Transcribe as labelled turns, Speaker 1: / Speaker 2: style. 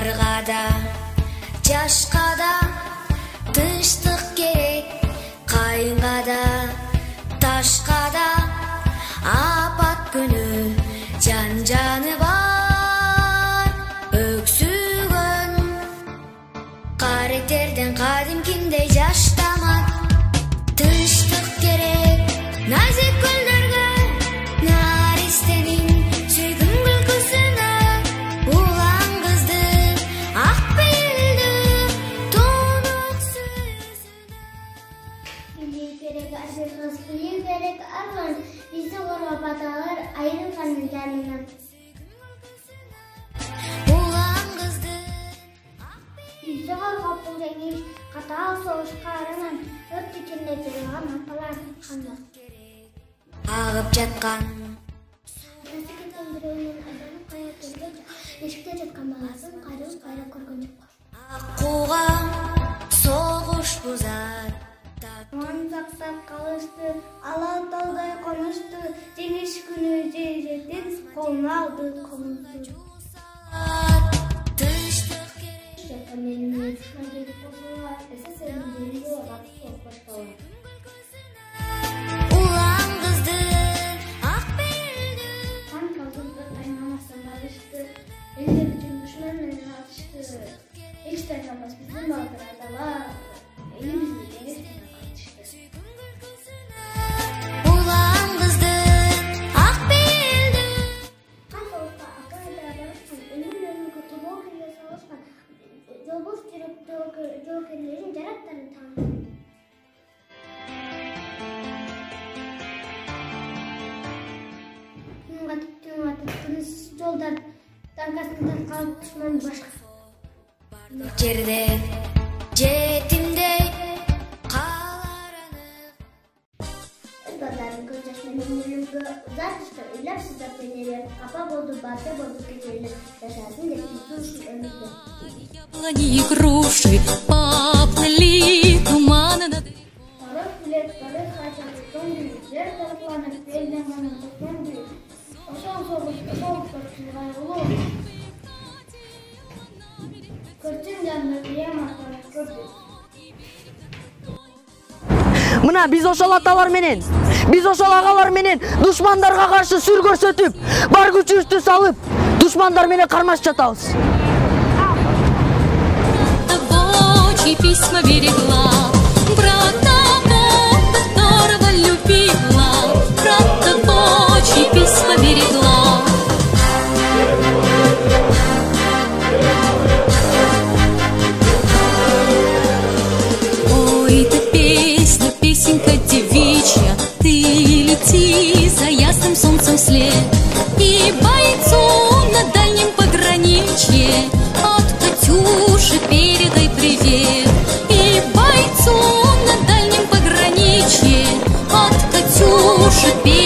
Speaker 1: Нарға да, жашқа да тыныштық керек, қайынға да, ташқа да апат күні жан-жаны бар. Өксүгөн каретерден кадимкиндей жаштамак. Тыныштық керек назик гүлдөргө, наристенин сүйгүн күлкүсүнө. Улан кызды, ак пейилди, тунук сөзүнө.
Speaker 2: Билүү керек ажыргыс, билүү керек арман. Бизди коргоп аталар айрылгандын жанынан.
Speaker 1: Улан кызды,
Speaker 2: Бизди коргоп бул жеңиш катаал согуш каарынан өрт ичинде жүргөн апалардын каны.
Speaker 1: агып жаткан
Speaker 2: Атасы кеткен бирөөнүн айданып кая келгенче эшикте жаткан баласын кайрылып көргөн жок.
Speaker 1: аккуга согуш бузат.
Speaker 2: Ман сактап калышты, ала талдай конушту, жеңиш күнү жейжетин колуна алды комузду.
Speaker 1: Тыныштык керек.
Speaker 2: Менин душман келип болсо, СССРдин жеринде батып башталат.
Speaker 1: Улан кызды, ак пейилди.
Speaker 2: Хан колдуктар айнамастан барышты, элдер үчүн душман менен атышты. Эч тайганбас биздин балдар адалар, элибизди жеңишти.
Speaker 1: Улан кызды, ак пейилди.
Speaker 2: Кайсылыкта акайда барышкан, өнүмдөрүнкү тобоо келе салышкан, жолбош жүрөк жоокерлерин жараттарын таанып. Түн атып, тыныч жолдар танкасында калып душман башка.
Speaker 1: Жерде жетимдей калар анык.
Speaker 2: Балдардын көз жашы менен өлүмгө узатышты, ыйлап-сыздап энелер капа болду, баатыр болду, кечейлер жашасын деп ушул өмүрдө.
Speaker 3: Яблони и груши поплыли туманы над рекой.
Speaker 2: Барып билет, барып качан көңүл, жер талкаланып, белден гана көңүл. Ошол согуштар кайгылуу. Көрчүн жанды кыяматтан көрдүк.
Speaker 4: Мына биз ошол аталар менен, биз ошол агалар менен душмандарга каршы сүр көрсөтүп, бар күчүбүздү салып, душмандар менен кармашып жатабыз.
Speaker 3: Тобочьи письма берегла, брат того, которого любила, брат тобочьи письма берегла. Ой, это песня, песенка девичья, ты лети за ясным солнцем вслед, и бойцу на дальнем пограничье от Катюши передай привет, и бойцу на дальнем пограничье от Катюши передай